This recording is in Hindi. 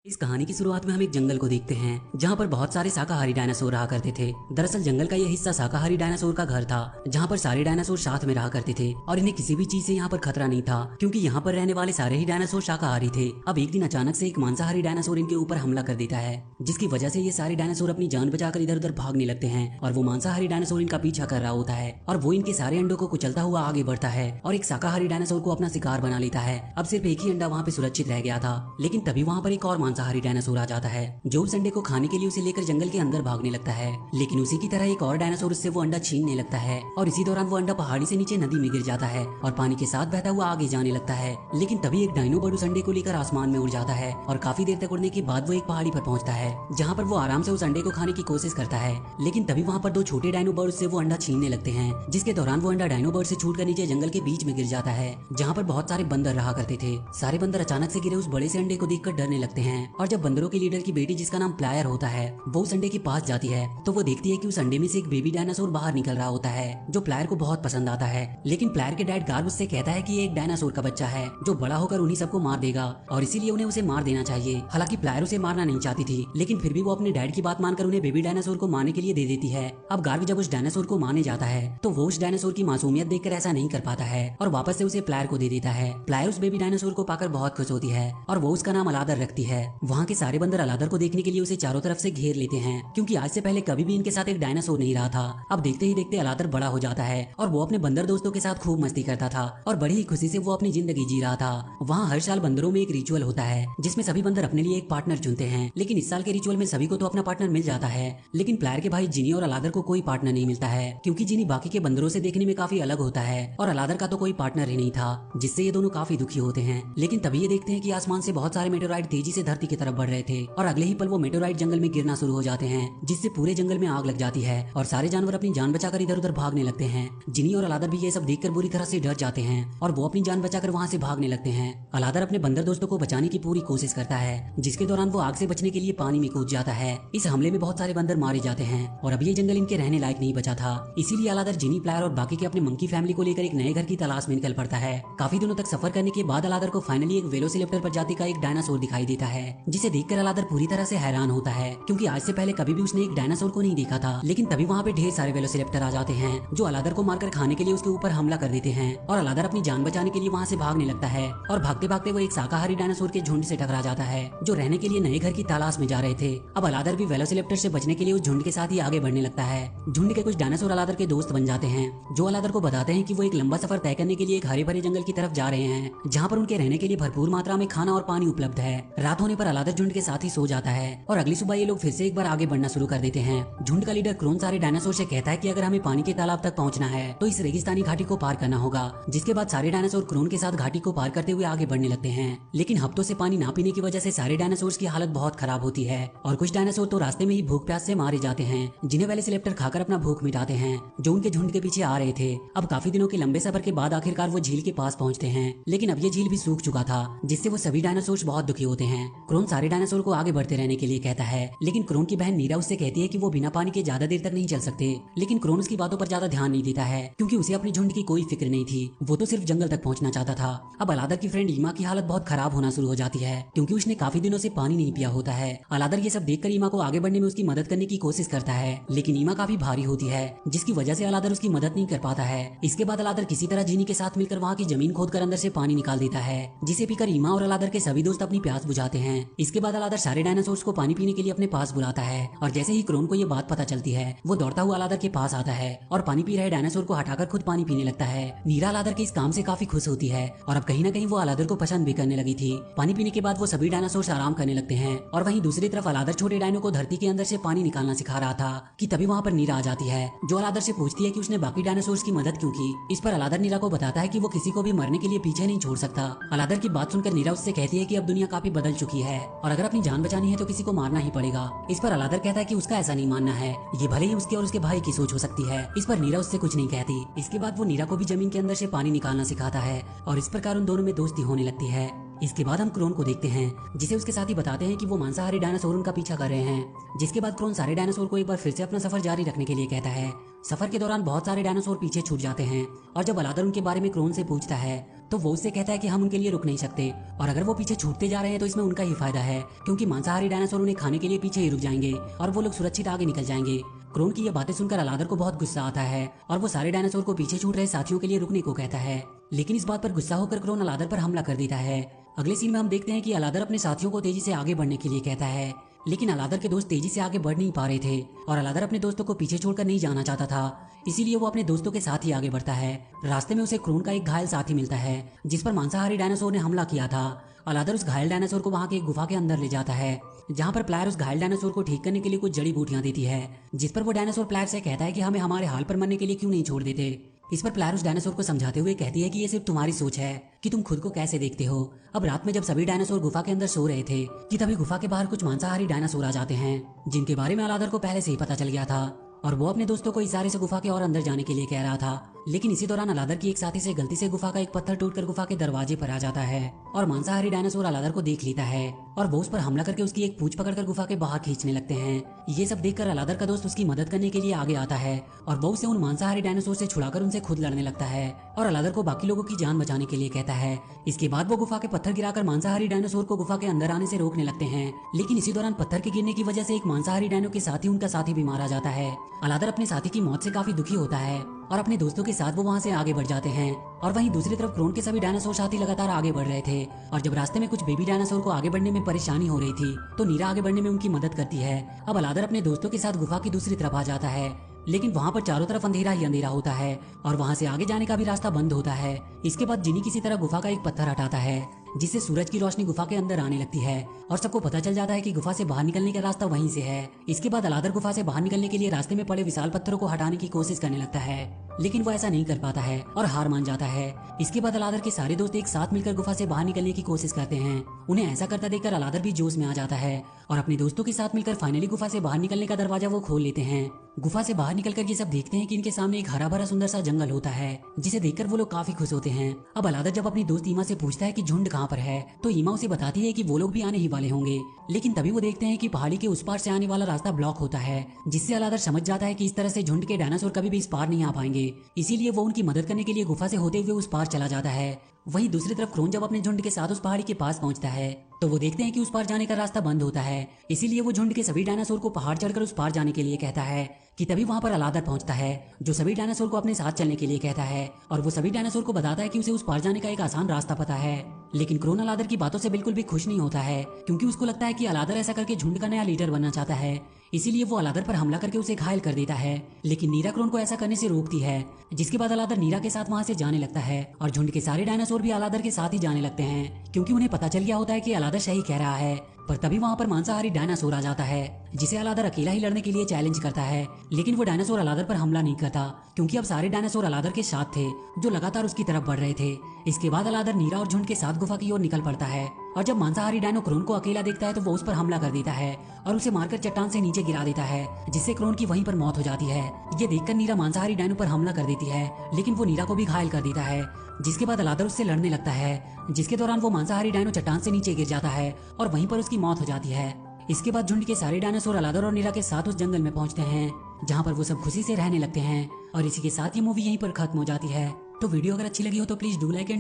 इस कहानी की शुरुआत में हम एक जंगल को देखते हैं जहाँ पर बहुत सारे शाकाहारी डायनासोर रहा करते थे। दरअसल जंगल का यह हिस्सा शाकाहारी डायनासोर का घर था, जहाँ पर सारे डायनासोर साथ में रहा करते थे और इन्हें किसी भी चीज से यहाँ पर खतरा नहीं था, क्योंकि यहाँ पर रहने वाले सारे ही डायनासोर शाकाहारी थे। अब एक दिन अचानक से एक मांसाहारी डायनासोर इनके ऊपर हमला कर देता है, जिसकी वजह से ये सारे डायनासोर अपनी जान बचाकर इधर उधर भागने लगते हैं और वो मांसाहारी डायनासोर इनका पीछा कर रहा होता है और वो इनके सारे अंडों को कुचलता हुआ आगे बढ़ता है और एक शाकाहारी डायनासोर को अपना शिकार बना लेता है। अब सिर्फ एक ही अंडा वहाँ पे सुरक्षित रह गया था, लेकिन तभी वहाँ पर एक और मांसाहारी डायनासोर जाता है जो उस अंडे को खाने के लिए उसे लेकर जंगल के अंदर भागने लगता है। लेकिन उसी की तरह एक और डायनासोर उससे वो अंडा छीनने लगता है और इसी दौरान वो अंडा पहाड़ी से नीचे नदी में गिर जाता है और पानी के साथ बहता हुआ आगे जाने लगता है। लेकिन तभी एक डायनो बर्ड उस अंडे को लेकर आसमान में उड़ जाता है और काफी देर तक उड़ने के बाद वो एक पहाड़ी पर पहुंचता है, जहाँ पर वो आराम से उस अंडे को खाने की कोशिश करता है। लेकिन तभी वहाँ पर दो छोटे डायनो बर्ड से वो अंडा छीनने लगते हैं, जिसके दौरान वो अंडा डायनो बर्ड से छूटकर नीचे जंगल के बीच में गिर जाता है, जहाँ पर बहुत सारे बंदर रहा करते थे। सारे बंदर अचानक से गिरे उस बड़े से अंडे को देखकर डरने लगते हैं और जब बंदरों के लीडर की बेटी जिसका नाम प्लायर होता है वो उस अंडे के पास जाती है तो वो देखती है कि उस अंडे में से एक बेबी डायनासोर बाहर निकल रहा होता है, जो प्लायर को बहुत पसंद आता है। लेकिन प्लायर के डैड गार्ब उससे कहता है कि ये एक डायनासोर का बच्चा है जो बड़ा होकर उन्हीं सबको मार देगा और इसीलिए उन्हें उसे मार देना चाहिए। हालांकि प्लायर उसे मारना नहीं चाहती थी, लेकिन फिर भी वो अपने डैड की बात मानकर उन्हें बेबी डायनासोर को मारने के लिए दे देती है। अब गार्ब जब उस डायनासोर को मारने जाता है तो वो उस डायनासोर की मासूमियत देखकर ऐसा नहीं कर पाता है और वापस से उसे प्लायर को दे देता है। प्लायर उस बेबी डायनासोर को पाकर बहुत खुश होती है और वो उसका नाम अलादर रखती है। वहाँ के सारे बंदर अलादर को देखने के लिए उसे चारों तरफ से घेर लेते हैं, क्योंकि आज से पहले कभी भी इनके साथ एक डायनासोर नहीं रहा था। अब देखते ही देखते अलादर बड़ा हो जाता है और वो अपने बंदर दोस्तों के साथ खूब मस्ती करता था और बड़ी ही खुशी से वो अपनी जिंदगी जी रहा था। वहाँ हर साल बंदरों में एक रिचुअल होता है जिसमें सभी बंदर अपने लिए एक पार्टनर चुनते हैं, लेकिन इस साल के रिचुअल में सभी को तो अपना पार्टनर मिल जाता है, लेकिन प्लायर के भाई जिनी और अलादर को कोई पार्टनर नहीं मिलता है, क्योंकि जिनी बाकी के बंदरों से देखने में काफी अलग होता है और अलादर का तो कोई पार्टनर ही नहीं था, जिससे ये दोनों काफी दुखी होते हैं। लेकिन तभी ये देखते हैं कि आसमान से बहुत सारे मेटेओराइट तेजी से धरती की तरफ बढ़ रहे थे और अगले ही पल वो मेटेओराइट जंगल में गिरना शुरू हो जाते हैं, जिससे पूरे जंगल में आग लग जाती है और सारे जानवर अपनी जान बचाकर इधर उधर भागने लगते हैं। जिनी और अलादर भी ये सब देखकर बुरी तरह से डर जाते हैं और वो अपनी जान बचाकर वहाँ से भागने लगते हैं। अलादर अपने बंदर दोस्तों को बचाने की पूरी कोशिश करता है, जिसके दौरान वो आग से बचने के लिए पानी में कूद जाता है। इस हमले में बहुत सारे बंदर मारे जाते हैं और अब ये जंगल इनके रहने लायक नहीं बचा था, इसीलिए अलादर जिनी, प्लायर और बाकी के अपने मंकी फैमिली को लेकर एक नए घर की तलाश में निकल पड़ता है। काफी दिनों तक सफर करने के बाद अलादर को फाइनली एक वेलोसिरेप्टर प्रजाति का एक डायनासोर दिखाई देता है, जिसे देखकर अलादर पूरी तरह से हैरान होता है, क्योंकि आज से पहले कभी भी उसने एक डायनासोर को नहीं देखा था। लेकिन तभी वहाँ पे ढेर सारे वेलोसिरेप्टर आ जाते हैं जो अलादर को मारकर खाने के लिए उसके ऊपर हमला कर देते हैं और अलादर अपनी जान बचाने के लिए वहाँ से भागने लगता है और भागते भागते वो एक शाकाहारी डायनासोर के झुंड से टकरा जाता है जो रहने के लिए नए घर की तलाश में जा रहे थे। अब अलादर भी वेलोसिरेप्टर से बचने के लिए उस झुंड के साथ ही आगे बढ़ने लगता है। झुंड के कुछ डायनासोर अलादर के दोस्त बन जाते हैं, जो अलादर को बताते हैं कि वो एक लंबा सफर तय करने के लिए एक हरे भरे जंगल की तरफ जा रहे हैं, जहाँ पर उनके रहने के लिए भरपूर मात्रा में खाना और पानी उपलब्ध है। रात होने पर अलादर झुंड के साथ ही सो जाता है और अगली सुबह ये लोग फिर से एक बार आगे बढ़ना शुरू कर देते हैं। झुंड का लीडर क्रोन सारे डायनासोर से कहता है कि अगर हमें पानी के तालाब तक पहुंचना है तो इस रेगिस्तानी घाटी को पार करना होगा, जिसके बाद सारे डायनासोर क्रोन के साथ घाटी को पार करते हुए आगे बढ़ने लगते हैं। लेकिन हफ्तों से पानी ना पीने की वजह से सारे डायनासोर की हालत बहुत खराब होती है और कुछ डायनासोर तो रास्ते में ही भूख प्यास से मारे जाते हैं, जिन्हें वेलोसिरेप्टर खाकर अपना भूख मिटाते हैं, जो उनके झुंड के पीछे आ रहे थे। अब काफी दिनों के लंबे सफर के बाद आखिरकार वो झील के पास पहुंचते हैं, लेकिन अब ये झील भी सूख चुका था, जिससे वो सभी डायनासोर बहुत दुखी होते हैं। क्रोन सारे डायनासोर को आगे बढ़ते रहने के लिए कहता है, लेकिन क्रोन की बहन नीरा उससे कहती है कि वो बिना पानी के ज्यादा देर तक नहीं चल सकते। लेकिन क्रोन उसकी बातों पर ज्यादा ध्यान नहीं देता है, क्योंकि उसे अपनी झुंड की कोई फिक्र नहीं थी, वो तो सिर्फ जंगल तक पहुंचना चाहता था। अब अलादर की फ्रेंड ईमा की हालत बहुत खराब होना शुरू हो जाती है, क्योंकि उसने काफी दिनों से पानी नहीं पिया होता है। अलादर ये सब देखकर ईमा को आगे बढ़ने में उसकी मदद करने की कोशिश करता है, लेकिन ईमा काफी भारी होती है, जिसकी वजह से अलादर उसकी मदद नहीं कर पाता है। इसके बाद अलादर किसी तरह जिनी के साथ मिलकर वहाँ की जमीन खोदकर अंदर से पानी निकाल देता है, जिसे पीकर ईमा और अलादर के सभी दोस्त अपनी प्यास बुझाते हैं। इसके बाद अलादर सारे डायनासोर्स को पानी पीने के लिए अपने पास बुलाता है और जैसे ही क्रोन को ये बात पता चलती है वो दौड़ता हुआ अलादर के पास आता है और पानी पी रहे डायनासोर को हटाकर खुद पानी पीने लगता है। नीरा अलादर के इस काम से काफी खुश होती है और अब कहीं ना कहीं वो अलादर को पसंद भी करने लगी थी। पानी पीने के बाद वो सभी डायनासोर आराम करने लगते हैं और वहीं दूसरी तरफ अलादर छोटे डायनो को धरती के अंदर से पानी निकालना सिखा रहा था कि तभी वहाँ पर नीरा आ जाती है, जो अलादर से पूछती है कि उसने बाकी डायनासोर्स की मदद क्यों की। इस पर अलादर नीरा को बताता है कि वो किसी को भी मरने के लिए पीछे नहीं छोड़ सकता। अलादर की बात सुनकर नीरा उससे कहती है कि अब दुनिया काफी बदल चुकी है और अगर अपनी जान बचानी है तो किसी को मारना ही पड़ेगा। इस पर अलादर कहता है कि उसका ऐसा नहीं मानना है, ये भले ही उसके और उसके भाई की सोच हो सकती है। इस पर नीरा उससे कुछ नहीं कहती। इसके बाद वो नीरा को भी जमीन के अंदर से पानी निकालना सिखाता है और इस प्रकार उन दोनों में दोस्ती होने लगती है। इसके बाद हम क्रोन को देखते हैं, जिसे उसके साथी बताते हैं कि वो मांसाहारी डायनासोर का पीछा कर रहे हैं। जिसके बाद क्रोन सारे डायनासोर को एक बार फिर से अपना सफर जारी रखने के लिए कहता है। सफर के दौरान बहुत सारे डायनासोर पीछे छूट जाते हैं और जब अलादर उनके बारे में क्रोन से पूछता है तो वो उससे कहता है कि हम उनके लिए रुक नहीं सकते और अगर वो पीछे छूटते जा रहे हैं तो इसमें उनका ही फायदा है, क्योंकि मांसाहारी डायनासोर उन्हें खाने के लिए पीछे ही रुक जाएंगे और वो लोग सुरक्षित आगे निकल जाएंगे। क्रोन की ये बातें सुनकर अलादर को बहुत गुस्सा आता है और वो सारे डायनासोर को पीछे छूट रहे साथियों के लिए रुकने को कहता है। लेकिन इस बात पर गुस्सा होकर क्रोन अलादर पर हमला कर देता है। अगले सीन में हम देखते हैं कि अलादर अपने साथियों को तेजी से आगे बढ़ने के लिए कहता है, लेकिन अलादर के दोस्त तेजी से आगे बढ़ नहीं पा रहे थे और अलादर अपने दोस्तों को पीछे छोड़कर नहीं जाना चाहता था, इसीलिए वो अपने दोस्तों के साथ ही आगे बढ़ता है। रास्ते में उसे क्रोन का एक घायल साथी मिलता है जिस पर मांसाहारी डायनासोर ने हमला किया था। अलादर उस घायल डायनासोर को वहाँ के एक गुफा के अंदर ले जाता है, जहाँ पर प्लायर उस घायल डायनासोर को ठीक करने के लिए कुछ जड़ी बूटियां देती है, जिस पर वो डायनासोर प्लायर से कहता है कि हमें हमारे हाल पर मरने के लिए क्यों नहीं छोड़ देते। इस पर प्लायर उस डायनासोर को समझाते हुए कहती है कि ये सिर्फ तुम्हारी सोच है कि तुम खुद को कैसे देखते हो। अब रात में जब सभी डायनासोर गुफा के अंदर सो रहे थे कि तभी गुफा के बाहर कुछ मांसाहारी डायनासोर आ जाते हैं, जिनके बारे में अलादर को पहले से ही पता चल गया था और वो अपने दोस्तों को इशारे से गुफा के और अंदर जाने के लिए कह रहा था। लेकिन इसी दौरान अलादर की एक साथी से गलती से गुफा का एक पत्थर टूटकर गुफा के दरवाजे पर आ जाता है और मांसाहारी डायनासोर अलादर को देख लेता है और वो उस पर हमला करके उसकी एक पूंछ पकड़कर गुफा के बाहर खींचने लगते हैं। ये सब देखकर अलादर का दोस्त उसकी मदद करने के लिए आगे आता है और वो उसे उन मांसाहारी डायनासोर से छुड़ाकर उनसे खुद लड़ने लगता है और अलादर को बाकी लोगों की जान बचाने के लिए कहता है। इसके बाद वो गुफा के पत्थर गिराकर मांसाहारी डायनासोर को गुफा के अंदर आने से रोकने लगते हैं, लेकिन इसी दौरान पत्थर के गिरने की वजह से एक मांसाहारी डायनो के साथ ही उनका साथी भी मारा जाता है। अलादर अपने साथी की मौत से काफी दुखी होता है और अपने दोस्तों के साथ वो वहाँ से आगे बढ़ जाते हैं और वहीं दूसरी तरफ क्रोन के सभी डायनासोर साथी लगातार आगे बढ़ रहे थे और जब रास्ते में कुछ बेबी डायनासोर को आगे बढ़ने में परेशानी हो रही थी तो नीरा आगे बढ़ने में उनकी मदद करती है। अब अलादर अपने दोस्तों के साथ गुफा की दूसरी तरफ आ जाता है, लेकिन वहाँ पर चारों तरफ अंधेरा ही अंधेरा होता है और वहाँ से आगे जाने का भी रास्ता बंद होता है। इसके बाद जिनी किसी तरह गुफा का एक पत्थर हटाता है जिससे सूरज की रोशनी गुफा के अंदर आने लगती है और सबको पता चल जाता है कि गुफा से बाहर निकलने का रास्ता वहीं से है। इसके बाद अलादर गुफा से बाहर निकलने के लिए रास्ते में पड़े विशाल पत्थरों को हटाने की कोशिश करने लगता है, लेकिन वो ऐसा नहीं कर पाता है और हार मान जाता है। इसके बाद अलादर के सारे दोस्त एक साथ मिलकर गुफा से बाहर निकलने की कोशिश करते हैं। उन्हें ऐसा करता देखकर अलादर भी जोश में आ जाता है और अपने दोस्तों के साथ मिलकर फाइनली गुफा से बाहर निकलने का दरवाजा वो खोल लेते हैं। गुफा से बाहर निकलकर ये सब देखते हैं कि इनके सामने एक हरा भरा सुंदर सा जंगल होता है, जिसे देखकर वो लोग काफी खुश होते हैं। अब अलादर जब अपनी दोस्त ईमा से पूछता है कि झुंड कहाँ पर है तो ईमा उसे बताती है कि वो लोग भी आने ही वाले होंगे, लेकिन तभी वो देखते हैं कि पहाड़ी के उस पार से आने वाला रास्ता ब्लॉक होता है, जिससे अलादर समझ जाता है कि इस तरह से झुंड के डायनासोर कभी भी इस पार नहीं आ पाएंगे। इसीलिए वो उनकी मदद करने के लिए गुफा से होते हुए उस पार चला जाता है। वहीं दूसरी तरफ क्रोन जब अपने झुंड के साथ उस पहाड़ी के पास पहुंचता है तो वो देखते हैं कि उस पार जाने का रास्ता बंद होता है, इसीलिए वो झुंड के सभी डायनासोर को पहाड़ चढ़कर उस पार जाने के लिए कहता है कि तभी वहाँ पर अलादर पहुंचता है जो सभी डायनासोर को अपने साथ चलने के लिए कहता है और वो सभी डायनासोर को बताता है कि उसे उस पार जाने का एक आसान रास्ता पता है। लेकिन क्रोन अलादर की बातों से बिल्कुल भी खुश नहीं होता है, क्योंकि उसको लगता है कि अलादर ऐसा करके झुंड का नया लीडर बनना चाहता है, इसीलिए वो अलादर पर हमला करके उसे घायल कर देता है। लेकिन नीरा क्रोन को ऐसा करने से रोकती है, जिसके बाद अलादर नीरा के साथ वहाँ से जाने लगता है और झुंड के सारे डायनासोर भी अलादर के साथ ही जाने लगते हैं, क्योंकि उन्हें पता चल गया होता है कि अलादर सही कह रहा है। पर तभी वहाँ पर मांसाहारी डायनासोर आ जाता है जिसे अलादर अकेला ही लड़ने के लिए चैलेंज करता है, लेकिन वो डायनासोर अलादर पर हमला नहीं करता, क्योंकि अब सारे डायनासोर अलादर के साथ थे जो लगातार उसकी तरफ बढ़ रहे थे। इसके बाद अलादर नीरा और झुंड के साथ गुफा की ओर निकल पड़ता है और जब मांसाहारी डायनो क्रोन को अकेला देखता है तो वो उस पर हमला कर देता है और उसे मारकर चट्टान से नीचे गिरा देता है, जिससे क्रोन की वहीं पर मौत हो जाती है। ये देखकर नीरा मांसाहारी डायनो पर हमला कर देती है, लेकिन वो नीरा को भी घायल कर देता है। जिसके बाद अलादर उससे लड़ने लगता है, जिसके दौरान वो मांसाहारी डायनो चट्टान से नीचे गिर जाता है और वहीं पर उसकी मौत हो जाती है। इसके बाद झुंड के सारे डायनासोर अलादर और नीरा के साथ उस जंगल में पहुंचते हैं, जहां पर वो सब खुशी से रहने लगते हैं और इसी के साथ ये मूवी यहीं पर खत्म हो जाती है। तो वीडियो अगर अच्छी लगी हो तो प्लीज डू लाइक एंड